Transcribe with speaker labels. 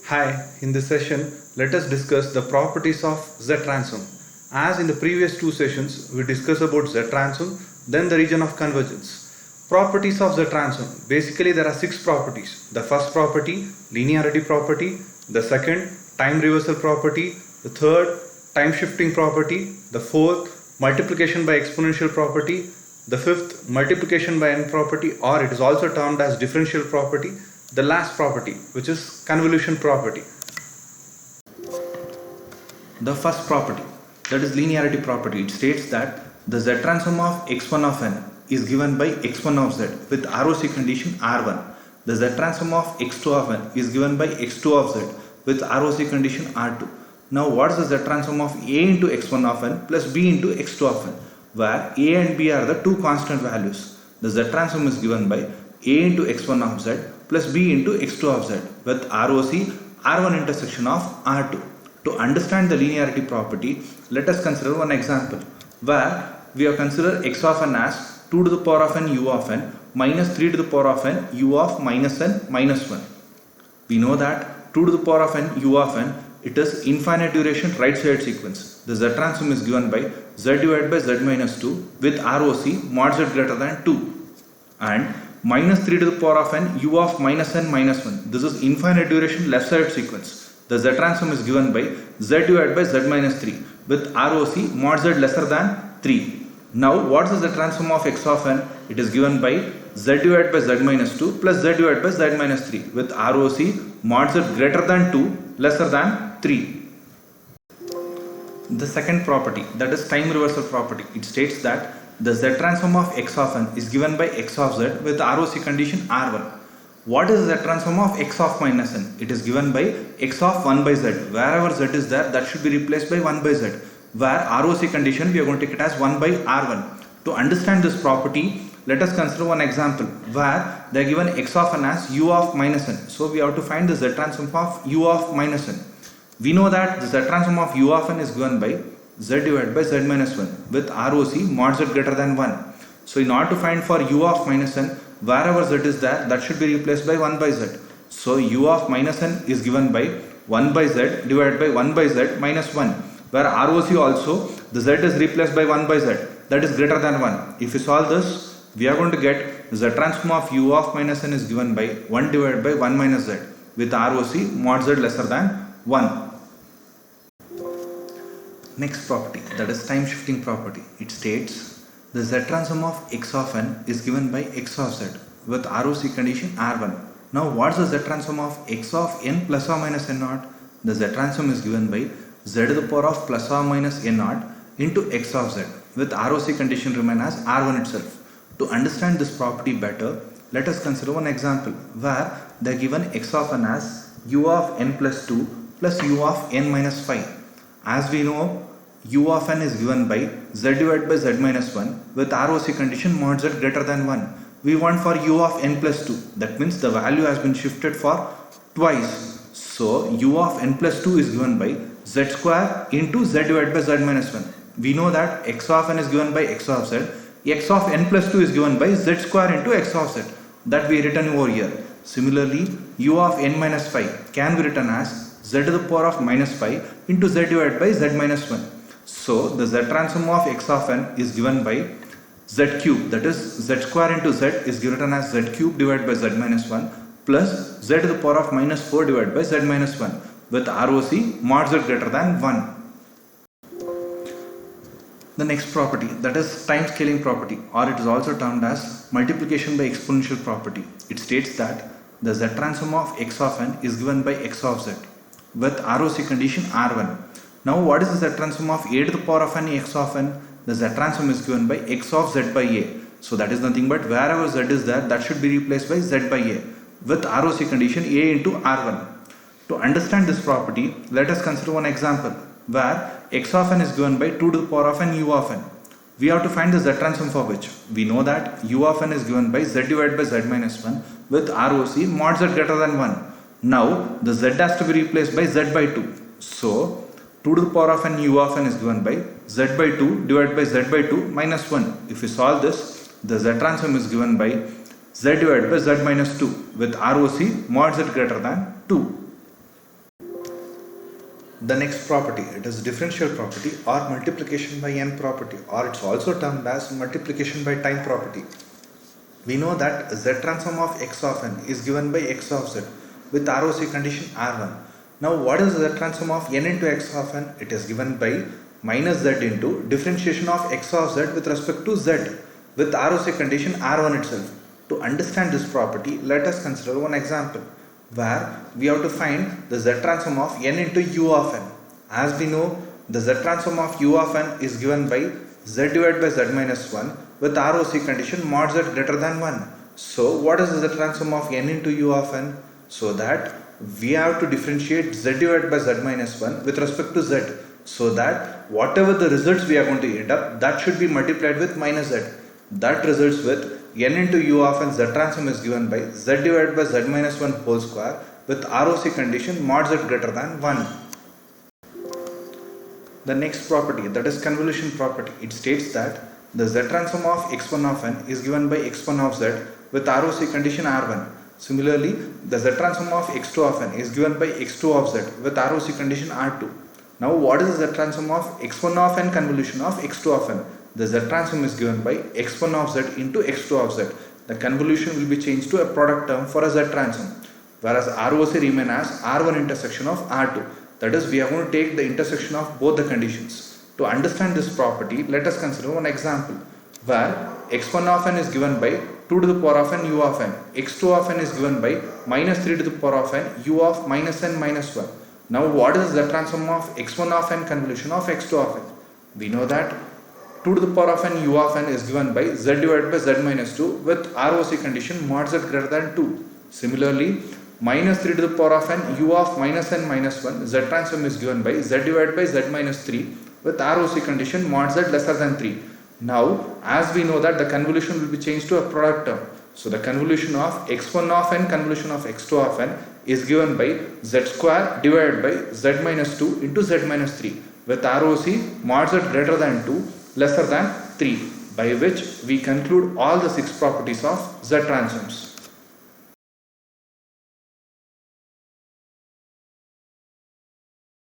Speaker 1: Hi, in this session, let us discuss the properties of Z transform. As in the previous two sessions, we discussed about Z transform, then the region of convergence. Properties of Z transform. Basically, there are six properties. The first property, linearity property. The second, time reversal property. The third, time shifting property. The fourth, multiplication by exponential property. The fifth, multiplication by n property, or it is also termed as differential property. The last property, which is convolution property. The first property, that is linearity property, it states that the Z transform of x1 of n is given by x1 of z with ROC condition R1. The Z transform of x2 of n is given by x2 of z with ROC condition R2. Now what is the Z transform of a into x1 of n plus b into x2 of n, where a and b are the two constant values. The Z transform is given by a into x1 of z plus b into x2 of z with ROC R1 intersection of R2. To understand the linearity property, let us consider one example where we have considered x of n as 2 to the power of n u of n minus 3 to the power of n u of minus n minus 1. We know that 2 to the power of n u of n, it is infinite duration right side sequence. The Z transform is given by z divided by z minus 2 with ROC mod z greater than 2, and minus 3 to the power of n u of minus n minus 1. This is infinite duration left side sequence. The Z transform is given by z divided by z minus 3 with ROC mod z lesser than 3. Now what is the transform of x of n? It is given by z divided by z minus 2 plus z divided by z minus 3 with ROC mod z greater than 2 lesser than 3. The second property, that is time reversal property, it states that the Z transform of x of n is given by x of z with ROC condition R1. What is the Z transform of x of minus n? It is given by x of 1 by z. Wherever z is there, that should be replaced by 1 by z. Where ROC condition, we are going to take it as 1 by R1. To understand this property, let us consider one example where they are given x of n as u of minus n. So we have to find the Z transform of u of minus n. We know that the Z transform of u of n is given by z divided by z minus 1 with ROC mod z greater than 1. So in order to find for u of minus n, wherever z is there, that should be replaced by 1 by z. So u of minus n is given by 1 by z divided by 1 by z minus 1, where ROC also, the z is replaced by 1 by z, that is greater than 1. If we solve this, we are going to get the transform of u of minus n is given by 1 divided by 1 minus z with ROC mod z lesser than 1. Next property, that is time shifting property. It states the Z transform of x of n is given by x of z with ROC condition R1. Now what is the Z transform of x of n plus or minus n naught? The Z transform is given by z to the power of plus or minus n naught into x of z with ROC condition remain as R1 itself. To understand this property better, let us consider one example where they are given x of n as u of n plus 2 plus u of n minus 5. As we know, u of n is given by z divided by z minus 1 with ROC condition mod z greater than 1. We want for u of n plus 2. That means the value has been shifted for twice. So u of n plus 2 is given by z square into z divided by z minus 1. We know that x of n is given by x of z. X of n plus 2 is given by z square into x of z. That we written over here. Similarly, u of n minus 5 can be written as z to the power of minus 5 into z divided by z minus 1. So the Z transform of x of n is given by z cube, that is z square into z is written as z cube divided by z minus 1 plus z to the power of minus 4 divided by z minus 1 with ROC mod z greater than 1. The next property, that is time scaling property, or it is also termed as multiplication by exponential property. It states that the Z transform of x of n is given by x of z with ROC condition R1. Now what is the Z transform of a to the power of n x of n? The Z transform is given by x of z by a. So that is nothing but wherever z is there, that should be replaced by z by a with ROC condition a into R1. To understand this property, let us consider one example where x of n is given by 2 to the power of n u of n. We have to find the Z transform for which we know that u of n is given by z divided by z minus 1 with ROC mod z greater than 1. Now the z has to be replaced by z by 2. So 2 to the power of n u of n is given by z by 2 divided by z by 2 minus 1. If we solve this, the Z transform is given by z divided by z minus 2 with ROC mod z greater than 2. The next property, it is differential property or multiplication by n property, or it's also termed as multiplication by time property. We know that z transform of x of n is given by x of z with ROC condition R1. Now what is the transform of n into x of n? It is given by minus z into differentiation of x of z with respect to z with ROC condition R1 itself. To understand this property, let us consider one example where we have to find the z transform of n into u of n. As we know, the z transform of u of n is given by z divided by z minus 1 with ROC condition mod z greater than 1. So what is the z transform of n into u of n? So that we have to differentiate z divided by z minus 1 with respect to z, so that whatever the results we are going to end up, that should be multiplied with minus z. That results with n into u of n z transform is given by z divided by z minus 1 whole square with ROC condition mod z greater than 1. The next property, that is convolution property, it states that the z transform of x1 of n is given by x1 of z with ROC condition R1. Similarly, the z transform of x2 of n is given by x2 of z with ROC condition R2. Now what is the z transform of x1 of n convolution of x2 of n? The z transform is given by x1 of z into x2 of z. The convolution will be changed to a product term for a z transform, whereas ROC remain as R1 intersection of R2. That is, we are going to take the intersection of both the conditions. To understand this property, let us consider one example where x1 of n is given by 2 to the power of n u of n. x2 of n is given by minus 3 to the power of n u of minus n minus 1. Now what is the transform of x1 of n convolution of x2 of n? We know that 2 to the power of n u of n is given by z divided by z minus 2 with ROC condition mod z greater than 2. Similarly, minus 3 to the power of n u of minus n minus 1 z transform is given by z divided by z minus 3 with ROC condition mod z lesser than 3. Now, as we know that the convolution will be changed to a product term. So the convolution of x1 of n convolution of x2 of n is given by z square divided by z minus 2 into z minus 3 with ROC mod z greater than 2 lesser than 3, by which we conclude all the 6 properties of z transforms.